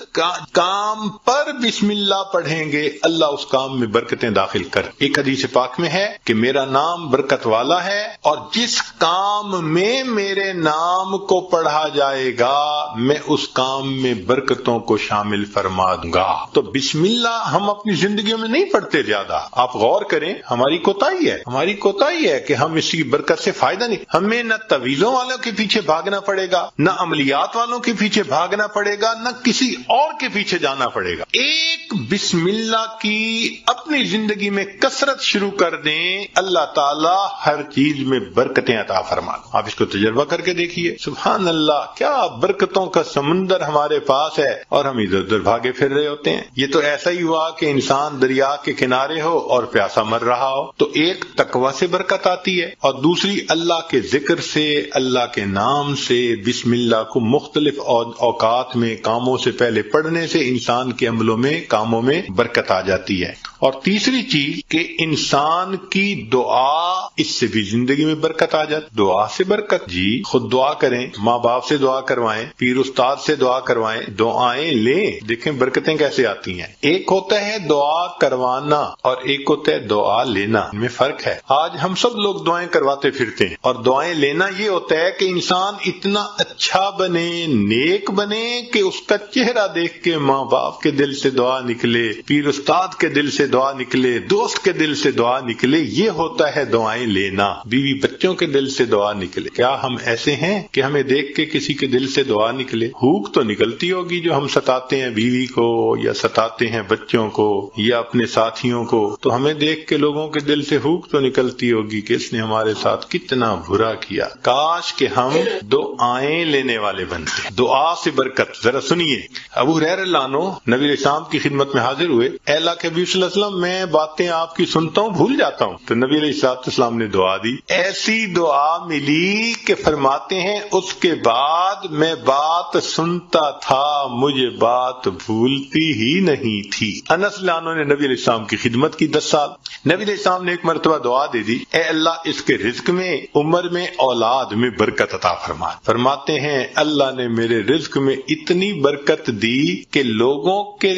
کام پر بسم اللہ پڑھیں گے اللہ اس کام میں برکتیں داخل کر. ایک حدیث پاک میں ہے کہ میرا نام برکت والا ہے اور جس کام میں میرے نام کو پڑھا جائے گا میں اس کام میں برکتوں کو شامل فرما دوں گا. تو بسم اللہ ہم اپنی زندگیوں میں نہیں پڑھتے زیادہ. آپ غور کریں، ہماری کوتاہی ہے کہ ہم اس کی برکت سے فائدہ نہیں. ہمیں نہ تعویذوں والوں کے پیچھے بھاگنا پڑے گا، نہ عملیات والوں کے پیچھے بھاگنا پڑے گا، نہ کسی اور کے پیچھے جانا پڑے گا. ایک بسم اللہ کی اپنی زندگی میں کثرت شروع کر دیں، اللہ تعالیٰ ہر چیز میں برکتیں عطا فرما. آپ اس کو تجربہ کر کے دیکھیے. سبحان اللہ، کیا برکتوں کا سمندر ہمارے پاس ہے اور ہم ادھر ادھر بھاگے پھر رہے ہوتے ہیں. یہ تو ایسا ہی ہوا کہ انسان دریا کے کنارے ہو اور پیاسا مر رہا ہو. تو ایک تقوی سے برکت آتی ہے اور دوسری اللہ کے ذکر سے، اللہ کے نام سے بسم اللہ کو مختلف اوقات میں کاموں سے پہلے پڑھنے سے انسان کے عملوں میں، کاموں میں برکت آ جاتی ہے. اور تیسری چیز کہ انسان کی دعا، اس سے بھی زندگی میں برکت آ جاتی. دعا سے برکت، جی خود دعا کریں، ماں باپ سے دعا کروائیں، پیر استاد سے دعا کروائیں، دعائیں لیں. دیکھیں برکتیں کیسے آتی ہیں. ایک ہوتا ہے دعا کروانا اور ایک ہوتا ہے دعا لینا، ان میں فرق ہے. آج ہم سب لوگ دعائیں کرواتے پھرتے ہیں، اور دعائیں لینا یہ ہوتا ہے کہ انسان اتنا اچھا بنے، نیک بنے کہ اس کا چہرہ دیکھ کے ماں باپ کے دل سے دعا نکلے، پیر استاد کے دل سے دعا نکلے، دوست کے دل سے دعا نکلے، یہ ہوتا ہے دعائیں لینا۔ بیوی بچوں کے دل سے دعا نکلے، کیا ہم ایسے ہیں کہ ہمیں دیکھ کے کسی کے دل سے دعا نکلے؟ ہوک تو نکلتی ہوگی جو ہم ستاتے ہیں بیوی کو یا ستاتے ہیں بچوں کو یا اپنے ساتھیوں کو، تو ہمیں دیکھ کے لوگوں کے دل سے ہوک تو نکلتی ہوگی کہ اس نے ہمارے ساتھ کتنا برا کیا۔ کاش کہ ہم دعائیں لینے والے بنتے، دعا سے برکت۔ ذرا سنیے، ابو ہریرہ رضی اللہ عنہ نبی علیہ السلام کی خدمت میں حاضر ہوئے، اے اللہ کے حبیب صلی اللہ علیہ وسلم میں باتیں آپ کی سنتا ہوں بھول جاتا ہوں، تو نبی علیہ السلام نے دعا دی، ایسی دعا ملی کہ فرماتے ہیں اس کے بعد میں بات سنتا تھا، مجھے بات بھولتی ہی نہیں تھی۔ انس رضی اللہ عنہ نے نبی علیہ السلام کی خدمت کی 10 سال۔ نبی علیہ السلام نے ایک مرتبہ دعا دے دی، اے اللہ اس کے رزق میں، عمر میں، اولاد میں برکت عطا فرما۔ فرماتے ہیں اللہ نے میرے رزق میں اتنی برکت دی کہ لوگوں کے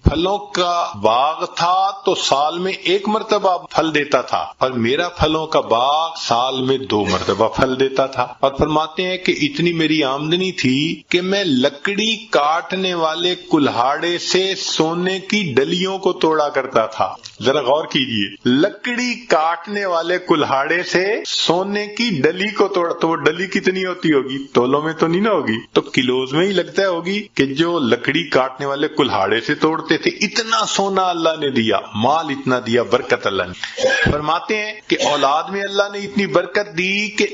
پھلوں کا باغ تھا تو سال میں 1 مرتبہ پھل دیتا تھا، اور میرا پھلوں کا باغ سال میں 2 مرتبہ پھل دیتا تھا۔ اور فرماتے ہیں کہ اتنی میری آمدنی تھی کہ میں لکڑی کاٹنے والے کلہاڑے سے سونے کی ڈلیوں کو توڑا کرتا تھا۔ ذرا غور کیجئے، لکڑی کاٹنے والے کلہاڑے سے سونے کی ڈلی کو توڑا، تو وہ ڈلی کتنی ہوتی ہوگی؟ تولوں میں تو نہیں نہ ہوگی، تو کلوز میں ہی لگتا ہوگی کہ جو لکڑی کاٹنے والے کلہاڑے سے توڑتے تھے۔ اتنا سونا اللہ نے دیا، مال اتنا دیا، برکت اللہ نے۔ فرماتے ہیں کہ اولاد میں اللہ نے اتنی برکت دی کہ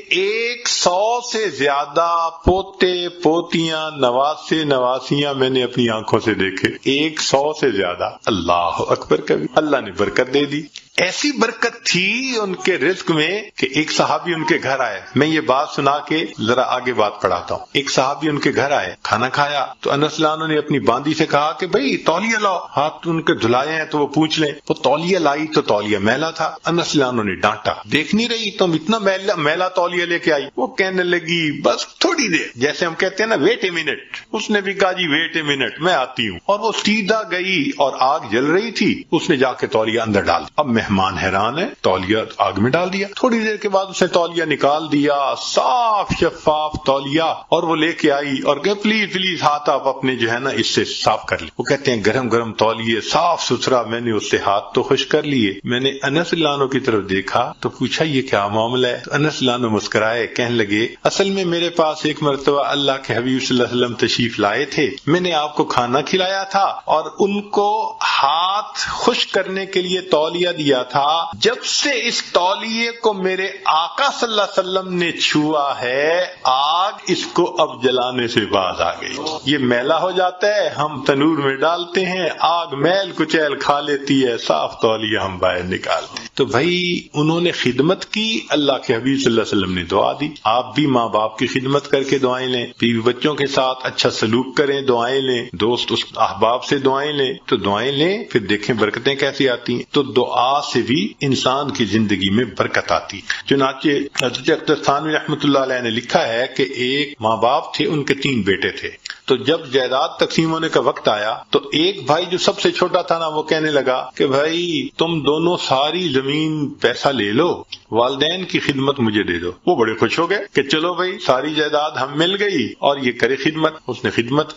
100 سے زیادہ پوتے پوتیاں نواسے نواسیاں میں نے اپنی آنکھوں سے دیکھے، 100 سے زیادہ۔ اللہ اکبر کبھی، اللہ نے برکت دے دی۔ ایسی برکت تھی ان کے رزق میں کہ ایک صحابی ان کے گھر آئے، میں یہ بات سنا کے ذرا آگے بات پڑھاتا ہوں۔ ایک صحابی ان کے گھر آئے، کھانا کھایا تو انس رضی اللہ عنہ نے اپنی باندی سے کہا کہ بھئی تولیہ لاؤ، ہاتھ ان کے دھلائے ہیں تو وہ پوچھ لیں۔ وہ تولیہ لائی تو تولیہ میلا تھا۔ انس رضی اللہ عنہ نے ڈانٹا، دیکھ نہیں رہی تم اتنا میلا تولیہ لے کے آئی؟ وہ کہنے لگی بس تھوڑی دیر، جیسے ہم کہتے ہیں نا ویٹ اے منٹ۔ اس نے بھی کہا جی ویٹ اے منٹ، میں آتی ہوں۔ اور وہ سیدھا گئی اور آگ جل رہی تھی، اس نے جا کے تولیہ اندر ڈال دیا۔ اب مہمان حیران ہے، تولیہ آگ میں ڈال دیا۔ تھوڑی دیر کے بعد اس نے تولیہ نکال دیا، صاف شفاف تولیہ، اور وہ لے کے آئی اور کہ پلیز پلیز ہاتھ آپ اپنے جو ہے نا اس سے صاف کر لیں۔ وہ کہتے ہیں گرم گرم تولیے، صاف ستھرا، میں نے اس سے ہاتھ تو خشک کر لیے۔ میں نے انس رضی اللہ عنہ کی طرف دیکھا تو پوچھا یہ کیا معاملہ ہے؟ تو انس رضی اللہ عنہ مسکرائے، کہنے لگے اصل میں میرے پاس ایک مرتبہ اللہ کے حبیب صلی اللہ علیہ وسلم تشریف لائے تھے، میں نے آپ کو کھانا کھلایا تھا اور ان کو ہاتھ خشک کرنے کے لیے تولیہ دیا تھا، جب سے اس تولیے کو میرے آقا صلی اللہ علیہ وسلم نے چھوا ہے، آگ اس کو اب جلانے سے باز آ گئی۔ یہ میلا ہو جاتا ہے، ہم تنور میں ڈالتے ہیں، آگ میل کچیل کھا لیتی ہے، صاف تولیہ ہم باہر نکالتے ہیں۔ تو بھائی انہوں نے خدمت کی، اللہ کے حبیب صلی اللہ علیہ وسلم نے دعا دی۔ آپ بھی ماں باپ کی خدمت کر کے دعائیں لیں، بیوی بچوں کے ساتھ اچھا سلوک کریں، دعائیں لیں، دوست احباب سے دعائیں لیں، تو دعائیں لیں پھر دیکھیں برکتیں کیسی آتی ہیں۔ تو دعا سے بھی انسان کی زندگی میں برکت آتی۔ چنانچہ حضرت اختر تھانوی رحمۃ اللہ علیہ نے لکھا ہے کہ ایک ماں باپ تھے، ان کے 3 بیٹے تھے، تو جب جائیداد تقسیم ہونے کا وقت آیا تو ایک بھائی جو سب سے چھوٹا تھا نا، وہ کہنے لگا کہ بھائی تم دونوں ساری زمین پیسہ لے لو، والدین کی خدمت مجھے دے دو۔ وہ بڑے خوش ہو گئے کہ چلو بھائی ساری جائیداد ہم مل گئی اور یہ کرے خدمت۔ اس نے خدمت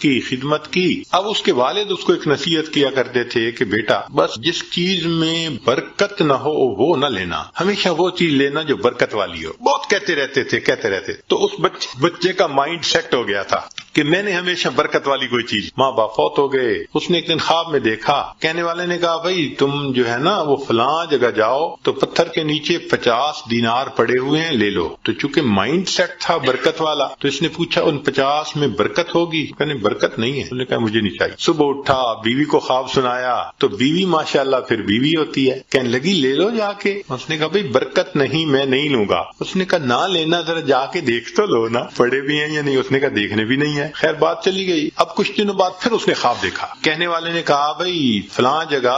کی۔ اب اس کے والد اس کو ایک نصیحت کیا کرتے تھے کہ بیٹا بس جس چیز میں برکت نہ ہو وہ نہ لینا، ہمیشہ وہ چیز لینا جو برکت والی ہو۔ بہت کہتے رہتے تھے تو اس بچے کا مائنڈ سیٹ ہو گیا تھا کہ میں نے ہمیشہ برکت والی کوئی چیز۔ ماں باپ فوت ہو گئے، اس نے ایک دن خواب میں دیکھا، کہنے والے نے کہا بھائی تم جو ہے نا وہ فلاں جگہ جاؤ تو پتھر کے نیچے 50 دینار پڑے ہوئے ہیں، لے لو۔ تو چونکہ مائنڈ سیٹ تھا برکت والا، تو اس نے پوچھا ان 50 میں برکت ہوگی؟ کہنے برکت نہیں ہے۔ انہوں نے کہا مجھے نہیں چاہیے۔ صبح اٹھا، بیوی کو خواب سنایا تو بیوی ماشاءاللہ پھر بیوی ہوتی ہے، کہنے لگی لے لو جا کے۔ اس نے کہا بھائی برکت نہیں، میں نہیں لوں گا۔ اس نے کہا نہ لینا، ذرا جا کے دیکھ تو لو نا، پڑے بھی ہیں یا نہیں۔ اس نے کہا دیکھنے بھی نہیں ہے۔ خیر بات چلی گئی۔ اب کچھ دنوں بعد پھر اس نے خواب دیکھا، کہنے والے نے کہا بھئی فلاں جگہ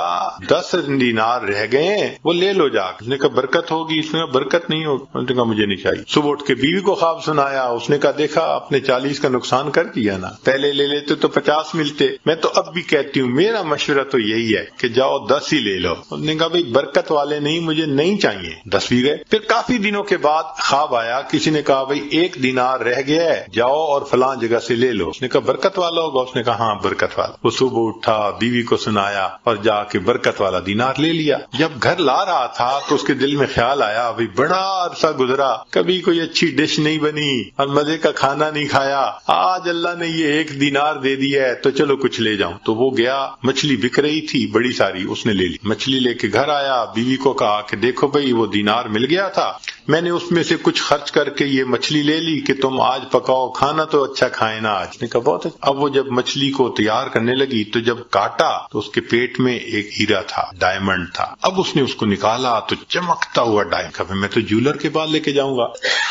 10 دینار رہ گئے ہیں، وہ لے لو جا۔ اس نے کہا برکت ہوگی؟ اس نے کہا برکت نہیں ہوگی۔ اس نے کہا مجھے نہیں چاہیے۔ صبح اٹھ کے بیوی کو خواب سنایا، اس نے کہا دیکھا آپ نے 40 کا نقصان کر دیا نا، پہلے لے لیتے تو 50 ملتے۔ میں تو اب بھی کہتی ہوں میرا مشورہ تو یہی ہے کہ جاؤ 10 ہی لے لو۔ اس نے کہا بھئی برکت والے نہیں، مجھے نہیں چاہیے۔ 10 بھی گئے۔ پھر کافی دنوں کے بعد خواب آیا، کسی نے کہا بھئی 1 دینار رہ گیا ہے، جاؤ اور فلاں جگہ سے لے لو. اس نے کہا برکت والا ہوگا؟ اس نے کہا ہاں برکت والا. وہ صبح اٹھا، بیوی کو سنایا اور جا کے برکت والا دینار لے لیا. جب گھر لا رہا تھا تو اس کے دل میں خیال آیا ابھی بڑا عرصہ گزرا، کبھی کوئی اچھی ڈش نہیں بنی اور مزے کا کھانا نہیں کھایا، آج اللہ نے یہ 1 دینار دے دیا ہے تو چلو کچھ لے جاؤں. تو وہ گیا، مچھلی بک رہی تھی بڑی ساری، اس نے لے لی. مچھلی لے کے گھر آیا، بیوی کو کہا کہ دیکھو بھئی وہ دینار مل گیا تھا، میں نے اس میں سے کچھ خرچ کر کے یہ مچھلی لے لی کہ تم آج پکاؤ، کھانا تو اچھا کھائے نا آج. نے کہا بہت اچھا. اب وہ جب مچھلی کو تیار کرنے لگی تو جب کاٹا تو اس کے پیٹ میں ایک ہیرا تھا، ڈائمنڈ تھا. اب اس نے اس کو نکالا تو چمکتا ہوا ڈائمنڈ. کہا میں تو جیولر کے پاس لے کے جاؤں گا.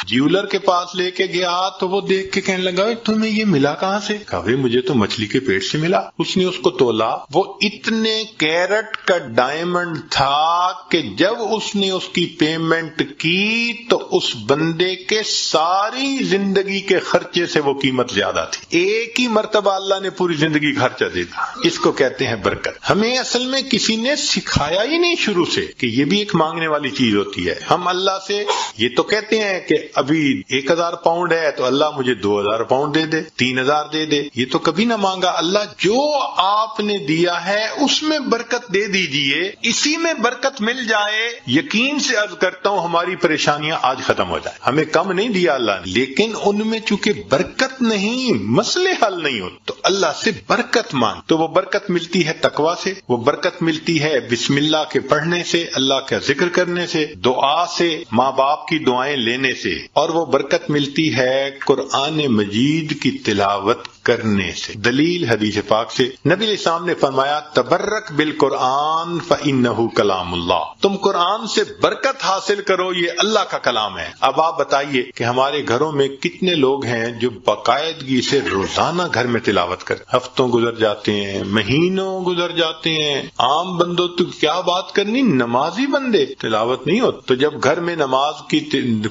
جیولر کے پاس لے کے گیا تو وہ دیکھ کے کہنے لگا تمہیں یہ ملا کہاں سے؟ کہا مجھے تو مچھلی کے پیٹ سے ملا. اس نے اس کو تولا، وہ اتنے کیرٹ کا ڈائمنڈ تھا کہ جب اس نے اس کی پیمنٹ کی تو اس بندے کے ساری زندگی کے خرچے سے وہ قیمت زیادہ تھی. ایک ہی مرتبہ اللہ نے پوری زندگی کا خرچہ دے دیا. اس کو کہتے ہیں برکت. ہمیں اصل میں کسی نے سکھایا ہی نہیں شروع سے کہ یہ بھی ایک مانگنے والی چیز ہوتی ہے. ہم اللہ سے یہ تو کہتے ہیں کہ ابھی 1000 پاؤنڈ ہے تو اللہ مجھے 2000 پاؤنڈ دے دے، 3000 دے دے. یہ تو کبھی نہ مانگا. اللہ جو آپ نے دیا ہے اس میں برکت دے دیجئے، اسی میں برکت مل جائے. یقین سے عرض کرتا ہوں ہماری پریشانیاں آج ختم ہو جائیں. ہمیں کم نہیں دیا اللہ نے، لیکن ان میں چونکہ برکت نہیں، مسئلے حل نہیں ہوتے تو اللہ سے برکت مانگ. تو وہ برکت ملتی ہے تقوی سے، وہ برکت ملتی ہے بسم اللہ کے پڑھنے سے، اللہ کا ذکر کرنے سے، دعا سے، ماں باپ کی دعائیں لینے سے، اور وہ برکت ملتی ہے قرآن مجید کی تلاوت کرنے سے. دلیل حدیث پاک سے نبی علیہ السلام نے فرمایا تبرک بالقرآن فإنہ کلام اللہ. تم قرآن سے برکت حاصل کرو، یہ اللہ کا کلام ہے. اب آپ بتائیے کہ ہمارے گھروں میں کتنے لوگ ہیں جو باقاعدگی سے روزانہ گھر میں تلاوت کرتے. ہفتوں گزر جاتے ہیں، مہینوں گزر جاتے ہیں. عام بندوں تو کیا بات کرنی، نمازی بندے تلاوت نہیں ہوتی. تو جب گھر میں نماز کی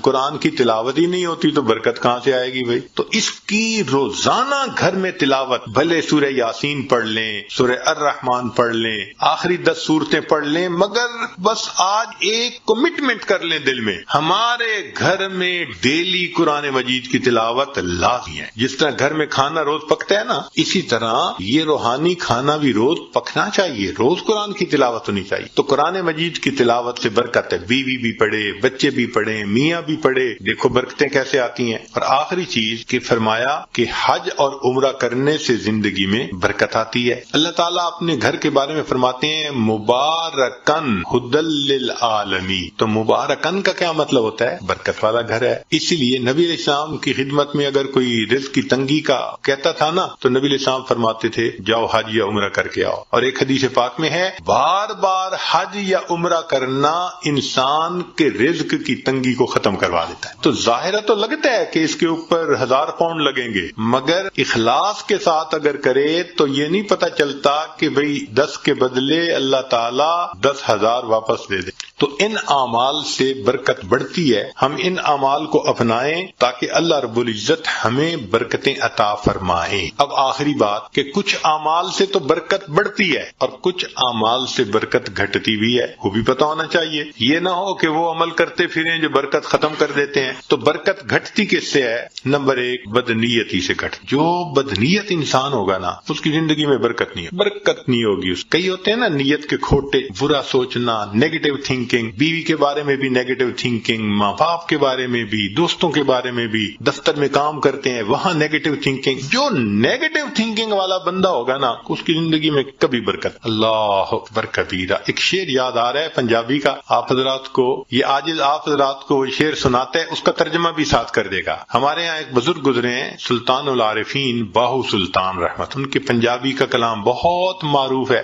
قرآن کی تلاوت ہی نہیں ہوتی تو برکت کہاں سے آئے گی بھائی؟ تو اس کی روزانہ گھر میں تلاوت، بھلے سورہ یاسین پڑھ لیں، سورہ الرحمن پڑھ لیں، آخری 10 سورتیں پڑھ لیں، مگر بس آج ایک کمٹمنٹ کر لیں دل میں، ہمارے گھر میں ڈیلی قرآن مجید کی تلاوت لازمی ہے. جس طرح گھر میں کھانا روز پکتا ہے نا، اسی طرح یہ روحانی کھانا بھی روز پکنا چاہیے، روز قرآن کی تلاوت ہونی چاہیے. تو قرآن مجید کی تلاوت سے برکت ہے. بیوی بھی پڑھے، بچے بھی پڑھیں، میاں بھی پڑھے، دیکھو برکتیں کیسے آتی ہیں. اور آخری چیز کہ فرمایا کہ حج اور عمرہ کرنے سے زندگی میں برکت آتی ہے. اللہ تعالیٰ اپنے گھر کے بارے میں فرماتے ہیں مبارکن ہدل للعالمین. تو مبارکن کا کیا مطلب ہوتا ہے؟ برکت والا گھر ہے. اسی لیے نبی علیہ السلام کی خدمت میں اگر کوئی رزق کی تنگی کا کہتا تھا نا تو نبی علیہ السلام فرماتے تھے جاؤ حج یا عمرہ کر کے آؤ. اور ایک حدیث پاک میں ہے بار بار حج یا عمرہ کرنا انسان کے رزق کی تنگی کو ختم کروا دیتا ہے. تو ظاہرہ تو لگتا ہے کہ اس کے اوپر 1000 پاؤنڈ لگیں گے، مگر اخلاص کے ساتھ اگر کرے تو یہ نہیں پتا چلتا کہ بھئی 10 کے بدلے اللہ تعالیٰ 10,000 واپس دے دے. تو ان اعمال سے برکت بڑھتی ہے. ہم ان اعمال کو اپنائیں تاکہ اللہ رب العزت ہمیں برکتیں عطا فرمائیں. اب آخری بات کہ کچھ اعمال سے تو برکت بڑھتی ہے اور کچھ اعمال سے برکت گھٹتی بھی ہے، وہ بھی پتہ ہونا چاہیے. یہ نہ ہو کہ وہ عمل کرتے پھریں جو برکت ختم کر دیتے ہیں. تو برکت گھٹتی کس سے ہے؟ نمبر 1 بدنیتی سے گھٹ. جو بدنیت انسان ہوگا نا اس کی زندگی میں برکت نہیں ہوگی. کئی ہوتے ہیں نا نیت کے کھوٹے، برا سوچنا، نیگیٹو تھنکنگ، بیوی کے بارے میں بھی نیگیٹو تھنکنگ، ماں باپ کے بارے میں بھی، دوستوں کے بارے میں بھی، دفتر میں کام کرتے ہیں وہاں نیگیٹو تھنکنگ. جو نیگیٹو تھنکنگ والا بندہ ہوگا نا اس کی زندگی میں کبھی برکت. اللہ اکبر کبیرہ. ایک شعر یاد آ رہا ہے پنجابی کا، آپ حضرات کو یہ عاجز آپ حضرات کو شعر سناتا ہے، اس کا ترجمہ بھی ساتھ کر دے گا. ہمارے یہاں ایک بزرگ گزرے ہیں سلطان العارفین باہو سلطان رحمت، ان کے پنجابی کا کلام بہت معروف ہے.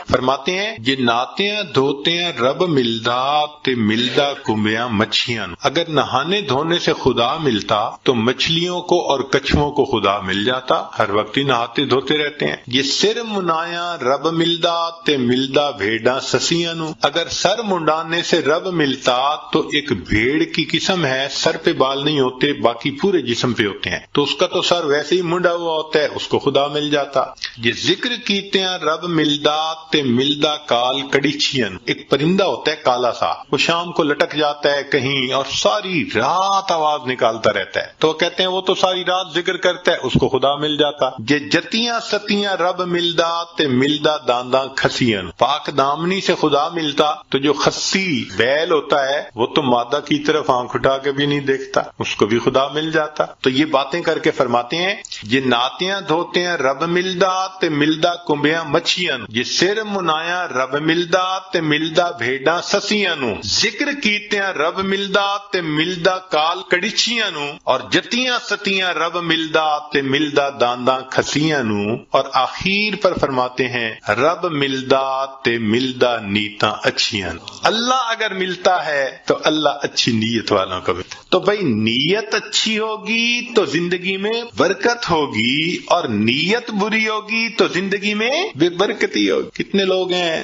فرماتے ہیں جے ناتیاں دھوتیاں رب ملدا تے ملدا کمبیاں مچھیاں. اگر نہانے دھونے سے خدا ملتا تو مچھلیوں کو اور کچھووں کو خدا مل جاتا. ہر وقت ہی نہاتے دھوتے رہتے ہیں. یہ سر منایا رب ملدا تے ملدا بھیڑاں سسیاں نو. اگر سر منڈانے سے رب ملتا تو ایک بھیڑ کی قسم ہے، سر پہ بال نہیں ہوتے باقی پورے جسم پہ ہوتے ہیں، تو اس کا تو سر ویسے ہی منڈا ہوا ہوتا ہے، اس کو خدا مل جاتا. یہ ذکر کیتے ہیں رب ملدا تے تے ملدا کال کڑیچین، ایک پرندہ ہوتا ہے کالا سا، وہ شام کو لٹک جاتا ہے کہیں اور ساری رات آواز نکالتا رہتا ہے، تو کہتے ہیں وہ تو ساری رات ذکر کرتا ہے، اس کو خدا مل جاتا۔ جے جتیاں ستیاں رب ملدا تے ملدا دانداں کھسین، پاک دامنی سے خدا ملتا تو جو خسی بیل ہوتا ہے وہ تو مادہ کی طرف آنکھ اٹھا کے بھی نہیں دیکھتا، اس کو بھی خدا مل جاتا۔ تو یہ باتیں کر کے فرماتے ہیں جے ناتیاں دھوتے ہیں رب ملدا تے ملدا کنبیاں مچھیاں، جے سر منایا رب ملدا تے ملدا بھیڈاں سسیاں نو، ذکر کیتے ہیں رب ملدا تے ملدا کال کڑیچیاں نو، اور جتیاں ستیاں رب ملدا تے ملدا دانداں کھسیاں نو، اور آخر پر فرماتے ہیں رب ملدا تے ملدا نیتاں اچھیاں نو۔ اللہ اگر ملتا ہے تو اللہ اچھی نیت والوں کو ملتا۔ تو بھئی نیت اچھی ہوگی تو زندگی میں برکت ہوگی، اور نیت بری ہوگی تو زندگی میں بے برکتی ہوگی۔ کتنے لوگ ہیں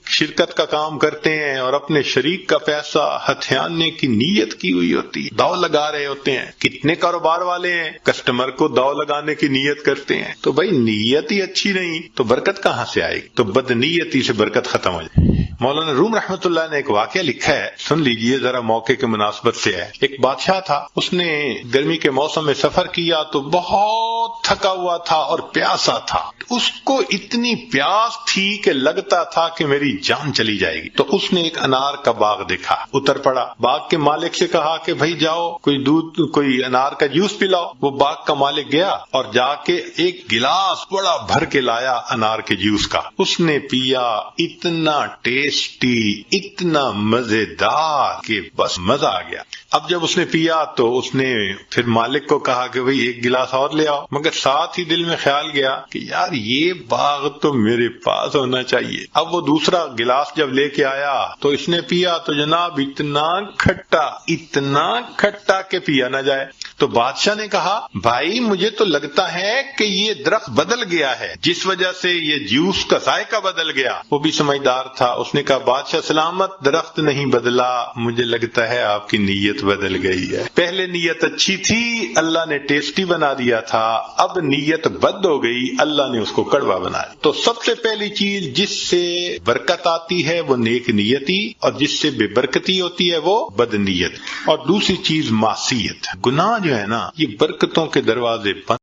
شرکت کا کام کرتے ہیں اور اپنے شریک کا پیسہ ہتھیانے کی نیت کی ہوئی ہوتی ہے، داؤ لگا رہے ہوتے ہیں۔ کتنے کاروبار والے ہیں کسٹمر کو داؤ لگانے کی نیت کرتے ہیں۔ تو بھئی نیت ہی اچھی نہیں تو برکت کہاں سے آئے گی؟ تو بدنیتی سے برکت ختم ہو جائے۔ مولانا روم رحمۃ اللہ نے ایک واقعہ لکھا ہے، سن لیجئے ذرا، موقع کے مناسبت سے ہے۔ ایک بادشاہ تھا، اس نے گرمی کے موسم میں سفر کیا تو بہت تھکا ہوا تھا اور پیاسا تھا۔ اس کو اتنی پیاس تھی کہ لگتا تھا کہ میری جان چلی جائے گی۔ تو اس نے ایک انار کا باغ دیکھا، اتر پڑا، باغ کے مالک سے کہا کہ بھائی جاؤ کوئی انار کا جوس پلاؤ۔ وہ باغ کا مالک گیا اور جا کے ایک گلاس بڑا بھر کے لایا انار کے جوس کا۔ اس نے پیا، اتنا ٹیسٹی، اتنا مزیدار کہ بس مزہ آ گیا۔ اب جب اس نے پیا تو اس نے پھر مالک کو کہا کہ بھئی ایک گلاس اور لے آؤ، مگر ساتھ ہی دل میں خیال گیا کہ یار یہ باغ تو میرے پاس ہونا چاہیے۔ اب وہ دوسرا گلاس جب لے کے آیا تو اس نے پیا تو جناب اتنا کھٹا کہ پیا نہ جائے۔ تو بادشاہ نے کہا بھائی مجھے تو لگتا ہے کہ یہ درخت بدل گیا ہے، جس وجہ سے یہ جوس کا ذائقہ بدل گیا۔ وہ بھی سمجھدار تھا، اس نے کہا بادشاہ سلامت، درخت نہیں بدلا، مجھے لگتا ہے آپ کی نیت بدل گئی ہے۔ پہلے نیت اچھی تھی، اللہ نے ٹیسٹی بنا دیا تھا، اب نیت بد ہو گئی، اللہ نے اس کو کڑوا بنا دیا۔ تو سب سے پہلی چیز جس سے برکت آتی ہے وہ نیک نیتی، اور جس سے بے برکتی ہوتی ہے وہ بد نیت۔ اور دوسری چیز معصیت، گناہ جو ہے نا، یہ برکتوں کے دروازے بند